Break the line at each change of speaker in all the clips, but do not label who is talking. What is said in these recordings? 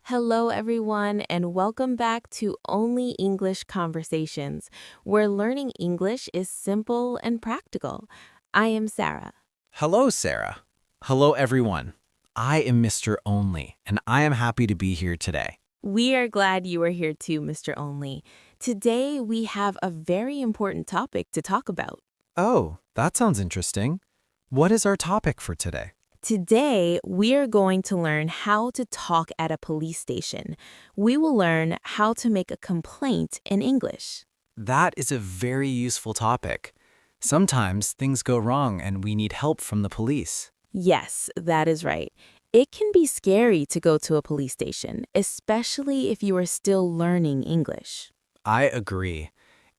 Hello, everyone, and welcome back to Only English Conversations, where learning English is simple and practical. I am Sarah.
Hello, Sarah. Hello, everyone. I am Mr. Only, and I am happy to be here today.
We are glad you are here too, Mr. Only. Today, we have a very important topic to talk about.
Oh, that sounds interesting. What is our topic for today?
Today, we are going to learn how to talk at a police station. We will learn how to make a complaint in English.
That is a very useful topic. Sometimes things go wrong and we need help from the police.
Yes, that is right. It can be scary to go to a police station, especially if you are still learning English.
I agree.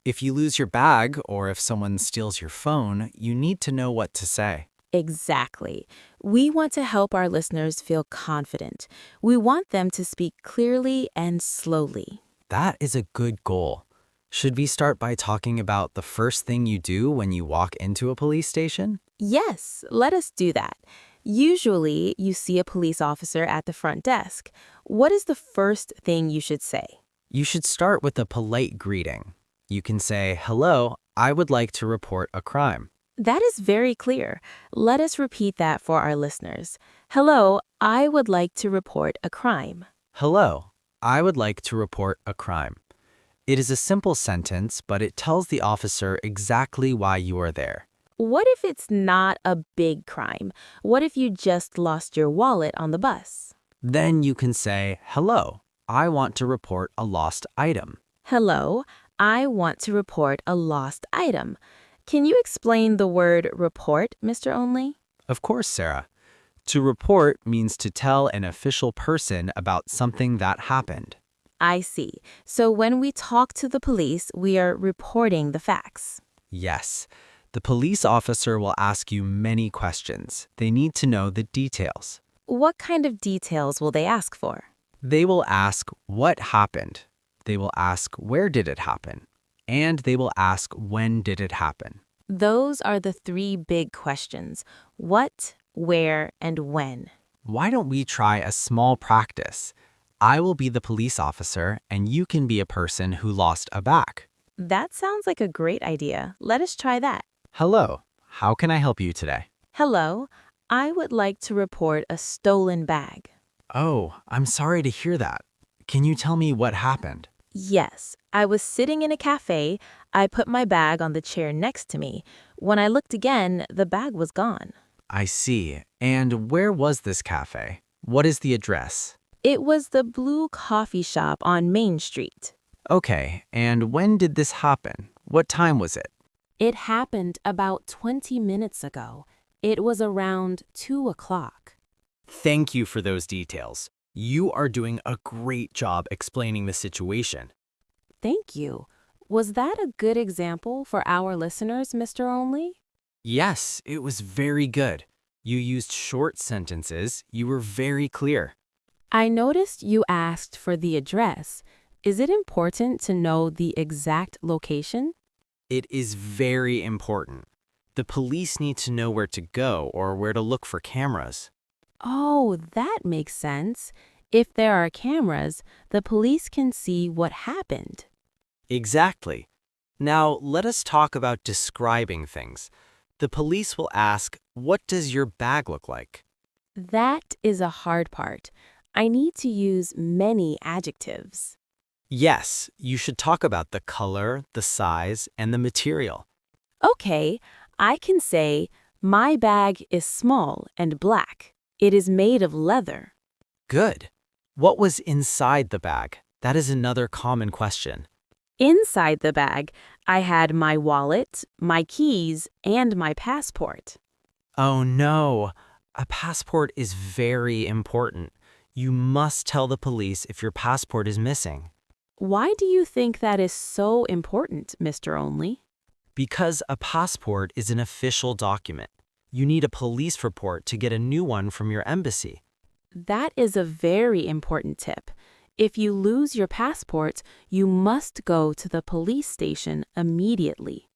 If you lose your bag or if someone steals your phone, you need to know what to say.
Exactly. We want to help our listeners feel confident. We want them to speak clearly and slowly.
That is a good goal. Should we start by talking about the first thing you do when you walk into a police station?
Yes, let us do that. Usually, you see a police officer at the front desk. What is the first thing you should say?
You should start with a polite greeting. You can say, "Hello, I would like to report a crime."
That is very clear. Let us repeat that for our listeners. Hello, I would like to report a crime.
"Hello, I would like to report a crime." It is a simple sentence, but it tells the officer exactly why you are there.
What if it's not a big crime? What if you just lost your wallet on the bus?
Then you can say, "Hello, I want to report a lost item."
Hello, I want to report a lost item. Can you explain the word report, Mr. Only?
Of course, Sarah. To report means to tell an official person about something that happened.
I see. So when we talk to the police, we are reporting the facts.
Yes. The police officer will ask you many questions. They need to know the details.
What kind of details will they ask for?
They will ask what happened. They will ask where did it happen? And they will ask when did it happen?
Those are the three big questions: what, where, and when.
Why don't we try a small practice? I will be the police officer and you can be a person who lost a bag.
That sounds like a great idea. Let us try that.
Hello, how can I help you today?
Hello, I would like to report a stolen bag.
Oh, I'm sorry to hear that. Can you tell me what happened?
Yes, I was sitting in a cafe. I put my bag on the chair next to me. When I looked again, the bag was gone.
I see. And where was this cafe? What is the address?
It was the Blue Coffee Shop on Main Street.
Okay, and when did this happen? What time was it?
It happened about 20 minutes ago. It was around 2 o'clock.
Thank you for those details. You are doing a great job explaining the situation.
Thank you. Was that a good example for our listeners, Mr. Only?
Yes, it was very good. You used short sentences. You were very clear.
I noticed you asked for the address. Is it important to know the exact location?
It is very important. The police need to know where to go or where to look for cameras.
Oh, that makes sense. If there are cameras, the police can see what happened.
Exactly. Now, let us talk about describing things. The police will ask, "What does your bag look like?"
That is a hard part. I need to use many adjectives.
Yes, you should talk about the color, the size, and the material.
Okay, I can say, my bag is small and black. It is made of leather.
Good. What was inside the bag? That is another common question.
Inside the bag, I had my wallet, my keys, and my passport.
Oh no, a passport is very important. You must tell the police if your passport is missing.
Why do you think that is so important, Mr. Only?
Because a passport is an official document. You need a police report to get a new one from your embassy.
That is a very important tip. If you lose your passport, you must go to the police station immediately.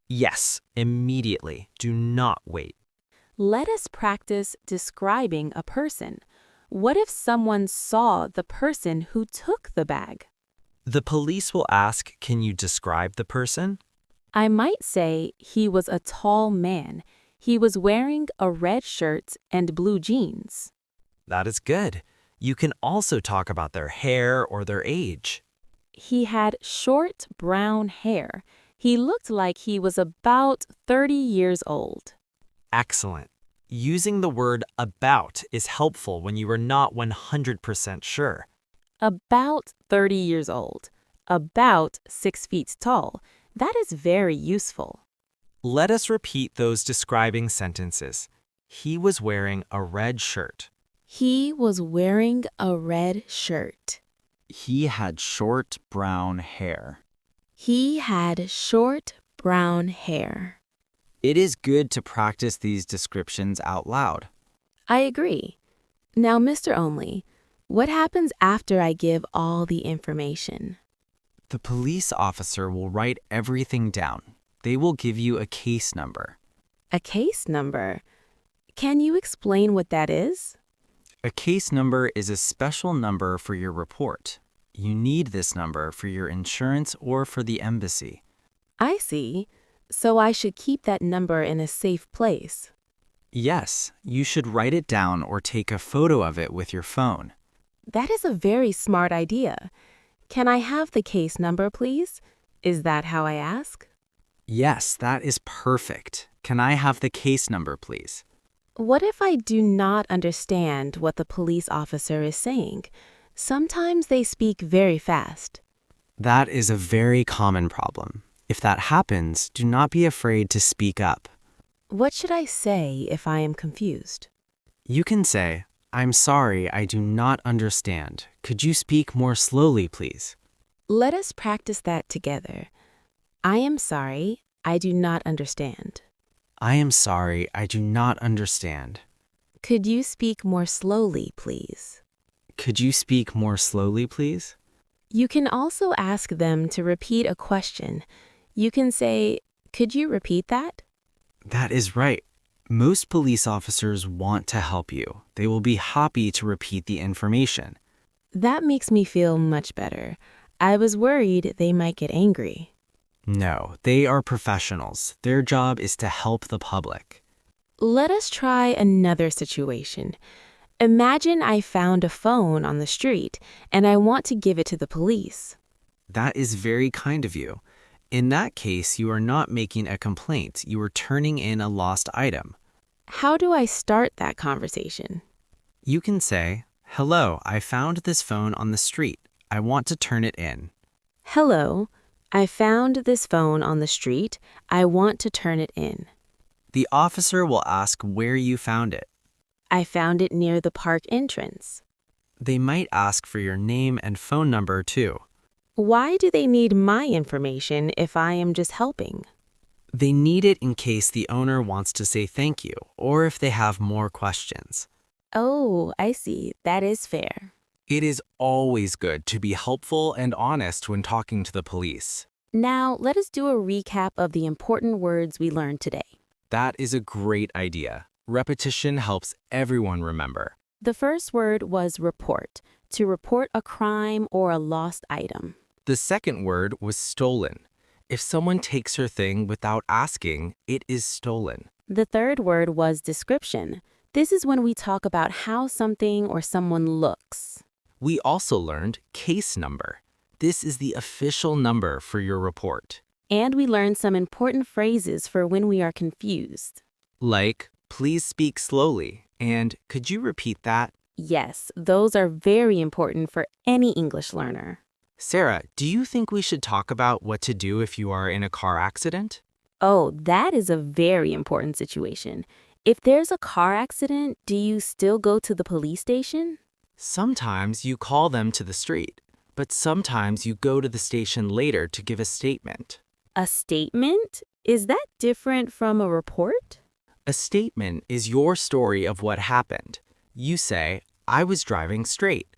Yes, immediately. Do not wait.
Let us practice describing a person. What if someone saw the person who took the bag?
The police will ask, can you describe the person?
I might say he was a tall man. He was wearing a red shirt and blue jeans.
That is good. You can also talk about their hair or their age.
He had short brown hair. He looked like he was about 30 years old.
Excellent. Using the word about is helpful when you are not 100% sure.
About 30 years old. About 6 feet tall. That is very useful.
Let us repeat those describing sentences. He was wearing a red shirt.
He was wearing a red shirt.
He had short brown hair.
He had short brown hair.
It is good to practice these descriptions out loud.
I agree. Now, Mr. Only, what happens after I give all the information?
The police officer will write everything down. They will give you a case number.
A case number. Can you explain what that is?
A case number is a special number for your report. You need this number for your insurance or for the embassy.
I see. So I should keep that number in a safe place.
Yes, you should write it down or take a photo of it with your phone.
That is a very smart idea. Can I have the case number, please? Is that how I ask?
Yes, that is perfect. Can I have the case number, please?
What if I do not understand what the police officer is saying? Sometimes they speak very fast.
That is a very common problem. If that happens, do not be afraid to speak up.
What should I say if I am confused?
You can say, I'm sorry, I do not understand. Could you speak more slowly, please?
Let us practice that together. I am sorry, I do not understand.
I am sorry, I do not understand.
Could you speak more slowly, please?
Could you speak more slowly, please?
You can also ask them to repeat a question. You can say, could you repeat that?
That is right. Most police officers want to help you. They will be happy to repeat the information.
That makes me feel much better. I was worried they might get angry.
No, they are professionals. Their job is to help the public.
Let us try another situation. Imagine I found a phone on the street and I want to give it to the police.
That is very kind of you. In that case, you are not making a complaint. You are turning in a lost item.
How do I start that conversation?
You can say, hello, I found this phone on the street. I want to turn it in.
Hello, I found this phone on the street. I want to turn it in.
The officer will ask where you found it.
I found it near the park entrance.
They might ask for your name and phone number too.
Why do they need my information if I am just helping?
They need it in case the owner wants to say thank you or if they have more questions.
Oh, I see. That is fair.
It is always good to be helpful and honest when talking to the police.
Now, let us do a recap of the important words we learned today.
That is a great idea. Repetition helps everyone remember.
The first word was report, to report a crime or a lost item.
The second word was stolen. If someone takes your thing without asking, it is stolen.
The third word was description. This is when we talk about how something or someone looks.
We also learned case number. This is the official number for your report.
And we learned some important phrases for when we are confused.
Like, please speak slowly, and could you repeat that?
Yes, those are very important for any English learner.
Sarah, do you think we should talk about what to do if you are in a car accident?
Oh, that is a very important situation. If there's a car accident, do you still go to the police station?
Sometimes you call them to the street, but sometimes you go to the station later to give a statement.
A statement? Is that different from a report?
A statement is your story of what happened. You say, I was driving straight.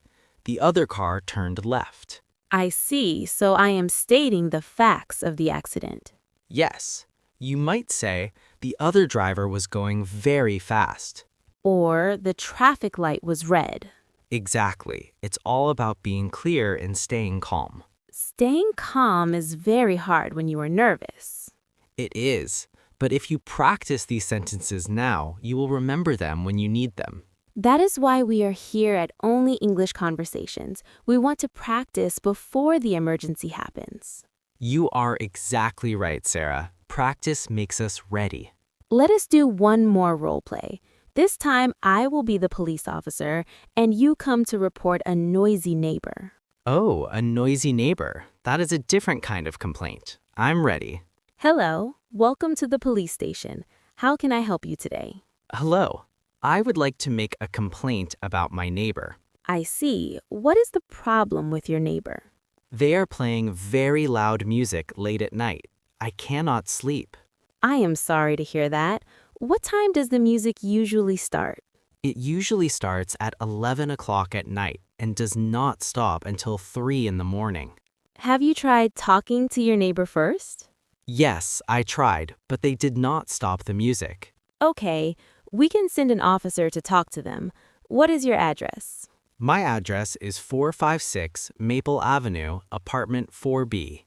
The other car turned left.
I see, so I am stating the facts of the accident.
Yes, you might say the other driver was going very fast.
Or the traffic light was red.
Exactly. It's all about being clear and staying calm.
Staying calm is very hard when you are nervous.
It is. But if you practice these sentences now, you will remember them when you need them.
That is why we are here at Only English Conversations. We want to practice before the emergency happens.
You are exactly right, Sarah. Practice makes us ready.
Let us do one more role play. This time, I will be the police officer, and you come to report a noisy neighbor.
Oh, a noisy neighbor. That is a different kind of complaint. I'm ready.
Hello, welcome to the police station. How can I help you today?
Hello. I would like to make a complaint about my neighbor.
I see. What is the problem with your neighbor?
They are playing very loud music late at night. I cannot sleep.
I am sorry to hear that. What time does the music usually start?
It usually starts at 11 o'clock at night and does not stop until 3 in the morning.
Have you tried talking to your neighbor first?
Yes, I tried, but they did not stop the music.
Okay, we can send an officer to talk to them. What is your address?
My address is 456 Maple Avenue, apartment 4B.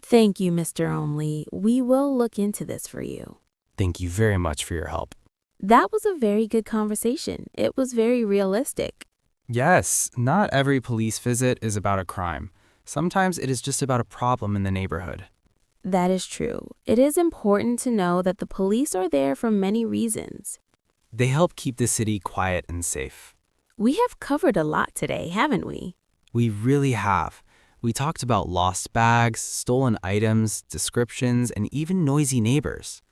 Thank you, Mr. Only. We will look into this for you.
Thank you very much for your help.
That was a very good conversation. It was very realistic.
Yes, not every police visit is about a crime. Sometimes it is just about a problem in the neighborhood.
That is true. It is important to know that the police are there for many reasons.
They help keep the city quiet and safe.
We have covered a lot today, haven't we?
We really have. We talked about lost bags, stolen items, descriptions, and even noisy neighbors.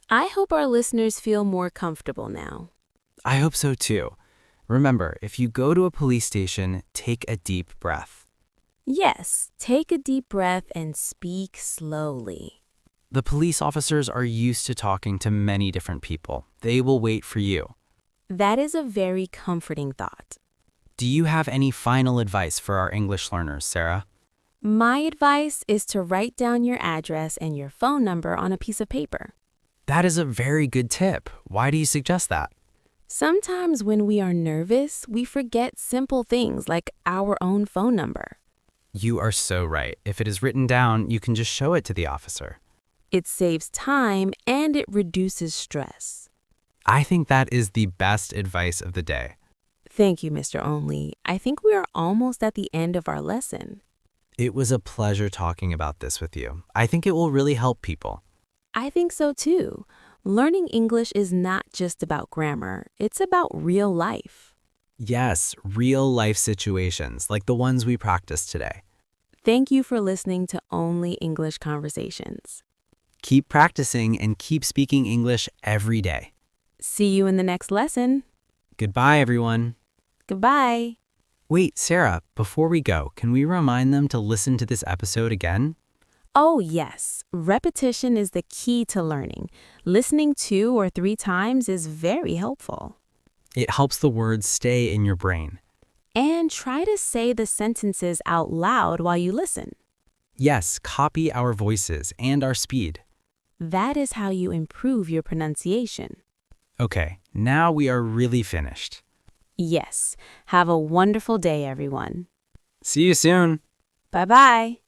I hope our listeners feel more comfortable now.
I hope so too. Remember, if you go to a police station, take a deep breath.
Yes, take a deep breath and speak slowly.
The police officers are used to talking to many different people. They will wait for you.
That is a very comforting thought.
Do you have any final advice for our English learners, Sarah?
My advice is to write down your address and your phone number on a piece of paper.
That is a very good tip. Why do you suggest that?
Sometimes when we are nervous, we forget simple things like our own phone number.
You are so right. If it is written down, you can just show it to the officer.
It saves time and it reduces stress.
I think that is the best advice of the day.
Thank you, Mr. Only. I think we are almost at the end of our lesson.
It was a pleasure talking about this with you. I think it will really help people.
I think so too. Learning English is not just about grammar, it's about real life.
Yes, real life situations like the ones we practiced today.
Thank you for listening to Only English Conversations.
Keep practicing and keep speaking English every day.
See you in the next lesson.
Goodbye, everyone.
Goodbye.
Wait, Sarah, before we go, can we remind them to listen to this episode again?
Oh, yes. Repetition is the key to learning. Listening 2 or 3 times is very helpful.
It helps the words stay in your brain.
And try to say the sentences out loud while you listen.
Yes, copy our voices and our speed.
That is how you improve your pronunciation.
Okay, now we are really finished.
Yes. Have a wonderful day, everyone.
See you soon.
Bye-bye.